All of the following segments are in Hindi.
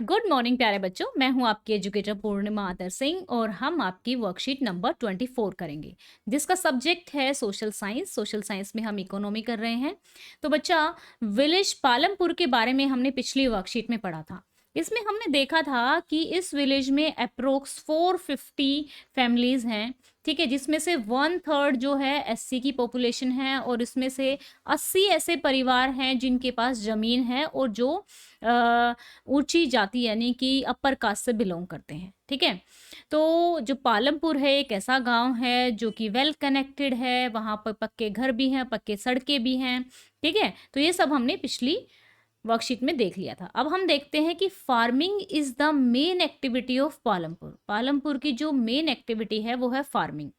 गुड मॉर्निंग प्यारे बच्चों, मैं हूं आपकी एजुकेटर पूर्णिमा आदर सिंह और हम आपकी वर्कशीट नंबर 24 करेंगे जिसका सब्जेक्ट है सोशल साइंस। सोशल साइंस में हम इकोनॉमी कर रहे हैं। तो बच्चा, विलेज पालमपुर के बारे में हमने पिछली वर्कशीट में पढ़ा था। इसमें हमने देखा था कि इस विलेज में अप्रोक्स 450 फैमिलीज हैं, ठीक है, जिसमें से 1/3 जो है एससी की पॉपुलेशन है और इसमें से 80 ऐसे परिवार हैं जिनके पास जमीन है और जो ऊंची जाति यानी कि अपर कास्ट से बिलोंग करते हैं। ठीक है, तो जो पालमपुर है एक ऐसा गांव है जो कि वेल कनेक्टेड है, वहां पर पक्के घर भी हैं, पक्के सड़कें भी हैं। ठीक है, तो ये सब हमने पिछली वर्कशीट में देख लिया था। अब हम देखते हैं कि farming is the main activity of Palampur. Palampur की जो मेन एक्टिविटी है वो है फार्मिंग,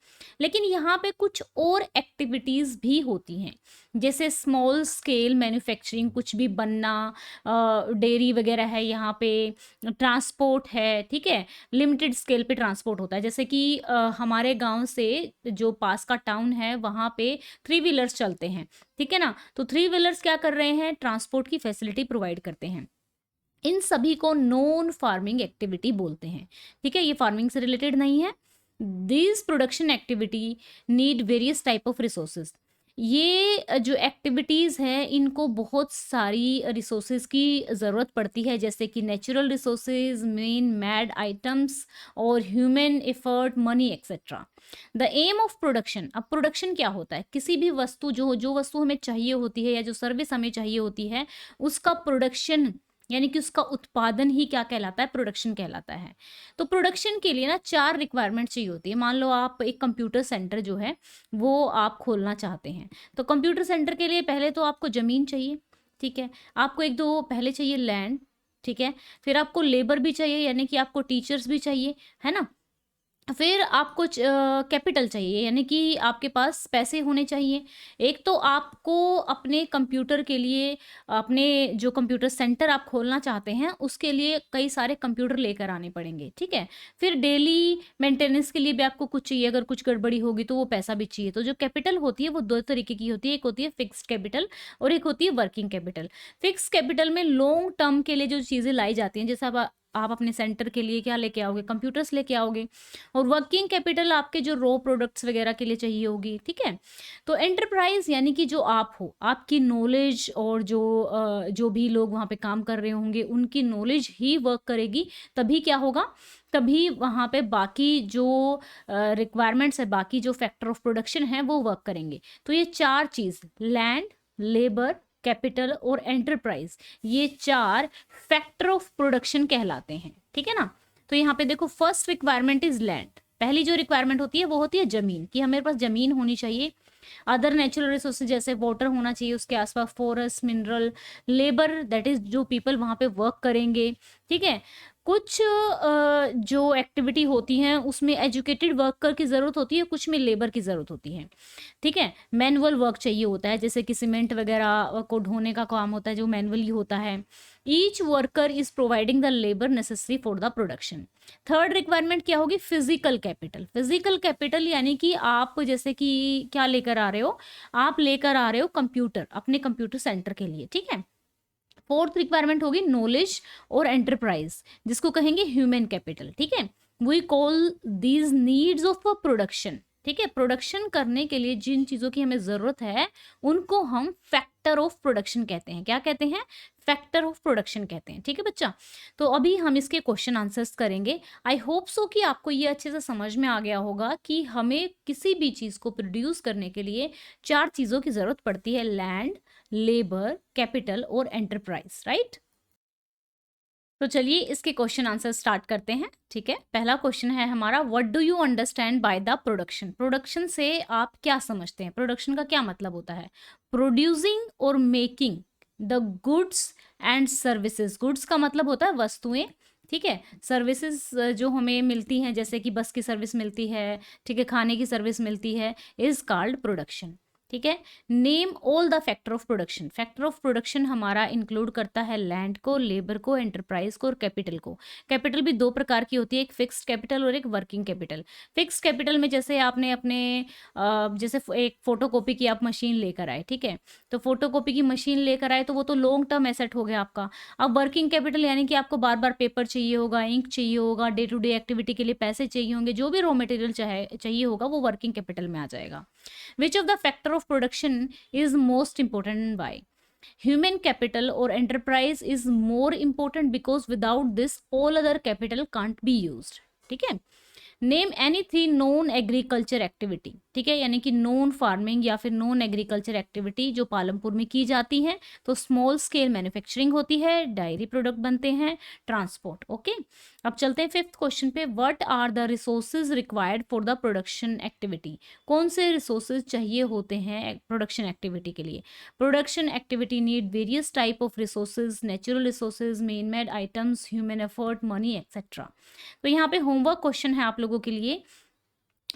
लेकिन यहाँ पे कुछ और एक्टिविटीज भी होती हैं, जैसे स्मॉल स्केल मैन्युफैक्चरिंग, कुछ भी बनना, डेयरी वगैरह है यहाँ पे, ट्रांसपोर्ट है। ठीक है, लिमिटेड स्केल पे ट्रांसपोर्ट होता है, जैसे कि हमारे गांव से जो पास का टाउन है वहाँ पे 3 व्हीलर्स चलते हैं। ठीक है ना, तो 3 व्हीलर्स क्या कर रहे हैं, ट्रांसपोर्ट की फैसिलिटी प्रोवाइड करते हैं। इन सभी को नॉन फार्मिंग एक्टिविटी बोलते हैं। ठीक है, ये फार्मिंग से रिलेटेड नहीं है। This production activity need various type of resources. ये जो एक्टिविटीज़ हैं इनको बहुत सारी रिसोर्सेज की ज़रूरत पड़ती है, जैसे कि natural resources, man made items और human effort, money etcetera. The aim of production, अब प्रोडक्शन क्या होता है, किसी भी वस्तु जो वस्तु हमें चाहिए होती है या जो सर्विस हमें चाहिए होती है उसका प्रोडक्शन यानी कि उसका उत्पादन ही क्या कहलाता है, प्रोडक्शन कहलाता है। तो प्रोडक्शन के लिए ना 4 रिक्वायरमेंट चाहिए होती है। मान लो आप एक कंप्यूटर सेंटर जो है वो आप खोलना चाहते हैं, तो कंप्यूटर सेंटर के लिए पहले तो आपको ज़मीन चाहिए। ठीक है, आपको एक दो पहले चाहिए लैंड। ठीक है, फिर आपको लेबर भी चाहिए यानी कि आपको टीचर्स भी चाहिए, है ना। फिर आपको कैपिटल चाहिए यानी कि आपके पास पैसे होने चाहिए। एक तो आपको अपने कंप्यूटर के लिए, अपने जो कंप्यूटर सेंटर आप खोलना चाहते हैं उसके लिए कई सारे कंप्यूटर लेकर आने पड़ेंगे। ठीक है, फिर डेली मेंटेनेंस के लिए भी आपको कुछ चाहिए, अगर कुछ गड़बड़ी होगी तो वो पैसा भी चाहिए। तो जो कैपिटल होती है वो 2 तरीके की होती है, एक होती है फिक्स्ड कैपिटल और एक होती है वर्किंग कैपिटल। फिक्स्ड कैपिटल में लॉन्ग टर्म के लिए जो चीज़ें लाई जाती हैं, जैसे अब आप अपने सेंटर के लिए क्या लेके आओगे, कंप्यूटर्स लेके आओगे। और वर्किंग कैपिटल आपके जो रॉ प्रोडक्ट्स वगैरह के लिए चाहिए होगी। ठीक है, तो एंटरप्राइज यानी कि जो आप हो, आपकी नॉलेज और जो भी लोग वहाँ पे काम कर रहे होंगे उनकी नॉलेज ही वर्क करेगी, तभी क्या होगा, तभी वहाँ पे बाकी जो रिक्वायरमेंट्स है, बाकी जो फैक्टर ऑफ प्रोडक्शन है वो वर्क करेंगे। तो ये 4 चीज़, लैंड, लेबर, कैपिटल और एंटरप्राइज, ये 4 फैक्टर ऑफ प्रोडक्शन कहलाते हैं। ठीक है ना, तो यहाँ पे देखो, फर्स्ट रिक्वायरमेंट इज लैंड। पहली जो रिक्वायरमेंट होती है वो होती है जमीन, कि हमारे पास जमीन होनी चाहिए। अदर नेचुरल रिसोर्सेज जैसे वाटर होना चाहिए उसके आसपास, forest, mineral, labour that is जो पीपल वहाँ पे वर्क करेंगे। ठीक है, कुछ जो एक्टिविटी होती हैं उसमें एजुकेटेड वर्कर की ज़रूरत होती है, कुछ में लेबर की ज़रूरत होती है। ठीक है, मैनुअल वर्क चाहिए होता है, जैसे कि सीमेंट वगैरह को ढोने का काम होता है जो मैनुअली होता है। Each worker is providing the labour necessary for the production. Third requirement क्या होगी, फिजिकल कैपिटल। फिजिकल कैपिटल यानी कि आप जैसे कि क्या लेकर आ रहे हो, आप लेकर आ रहे हो कंप्यूटर अपने कंप्यूटर सेंटर के लिए। ठीक है, फोर्थ रिक्वायरमेंट होगी नॉलेज और एंटरप्राइज, जिसको कहेंगे ह्यूमन कैपिटल। ठीक है, we call these needs of production. ठीक है, प्रोडक्शन करने के लिए जिन चीज़ों की हमें ज़रूरत है उनको हम फैक्टर ऑफ प्रोडक्शन कहते हैं। क्या कहते हैं, फैक्टर ऑफ प्रोडक्शन कहते हैं। ठीक है बच्चा, तो अभी हम इसके क्वेश्चन आंसर्स करेंगे। आई होप सो कि आपको ये अच्छे से समझ में आ गया होगा कि हमें किसी भी चीज़ को प्रोड्यूस करने के लिए 4 चीज़ों की ज़रूरत पड़ती है, लैंड, लेबर, कैपिटल और एंटरप्राइज। राइट, तो चलिए इसके क्वेश्चन आंसर स्टार्ट करते हैं। ठीक है, पहला क्वेश्चन है हमारा, what do you understand by the production. Production से आप क्या समझते हैं, प्रोडक्शन का क्या मतलब होता है, प्रोड्यूसिंग और making the goods and services. Goods का मतलब होता है वस्तुएं। ठीक है, सर्विसेज जो हमें मिलती हैं, जैसे कि बस की सर्विस मिलती है, ठीक है, खाने की सर्विस मिलती है, इज कॉल्ड प्रोडक्शन। ठीक है। Name all the factor of production. Factor of production हमारा इंक्लूड करता है लैंड को, लेबर को, एंटरप्राइज को और कैपिटल को। कैपिटल भी दो प्रकार की होती है, एक फिक्स्ड कैपिटल और एक वर्किंग कैपिटल। फिक्स्ड कैपिटल में जैसे आपने अपने जैसे एक फोटोकॉपी की आप मशीन लेकर आए, ठीक है, तो फोटोकॉपी की मशीन लेकर आए तो वो तो लॉन्ग टर्म एसेट हो गया आपका। अब वर्किंग कैपिटल यानी कि आपको बार बार पेपर चाहिए होगा, इंक चाहिए होगा, डे टू डे एक्टिविटी के लिए पैसे चाहिए होंगे, जो भी रॉ मटेरियल चाहिए होगा वो वर्किंग कैपिटल में आ जाएगा। Which of the factor of production is most important and why? Human capital or enterprise is more important because without this all other capital can't be used. ठीक है। Name any three non agriculture activity, ठीक है, यानी कि नॉन फार्मिंग या फिर नॉन एग्रीकल्चर एक्टिविटी जो पालमपुर में की जाती है। तो स्मॉल स्केल मैन्युफैक्चरिंग होती है, डायरी प्रोडक्ट बनते हैं, ट्रांसपोर्ट। ओके, अब चलते हैं फिफ्थ क्वेश्चन पे। What are the resources required for the production activity? कौन से रिसोर्सेज चाहिए होते हैं प्रोडक्शन एक्टिविटी के लिए? Production activity need various type of resources, natural resources, main made items, human effort, money etcetera. तो यहाँ पे होमवर्क क्वेश्चन है आप लोगों के लिए,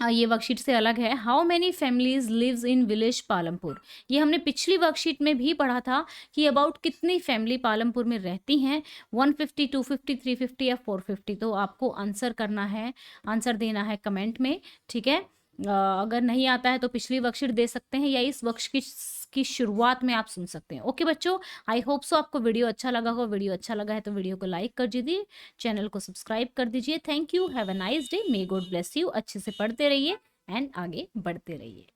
ये वर्कशीट से अलग है। How many families lives in village Palampur? ये हमने पिछली वर्कशीट में भी पढ़ा था कि अबाउट कितनी फैमिली पालमपुर में रहती हैं, 150, 250, 350 या 450। तो आपको आंसर करना है, आंसर देना है कमेंट में, ठीक है। अगर नहीं आता है तो पिछली वर्कशीट दे सकते हैं या इस वर्कशीट की शुरुआत में आप सुन सकते हैं। ओके बच्चों, आई होप सो आपको वीडियो अच्छा लगा हो। वीडियो अच्छा लगा है तो वीडियो को लाइक कर दीजिए, चैनल को सब्सक्राइब कर दीजिए। Thank you, have a nice day, may God bless you. अच्छे से पढ़ते रहिए एंड आगे बढ़ते रहिए।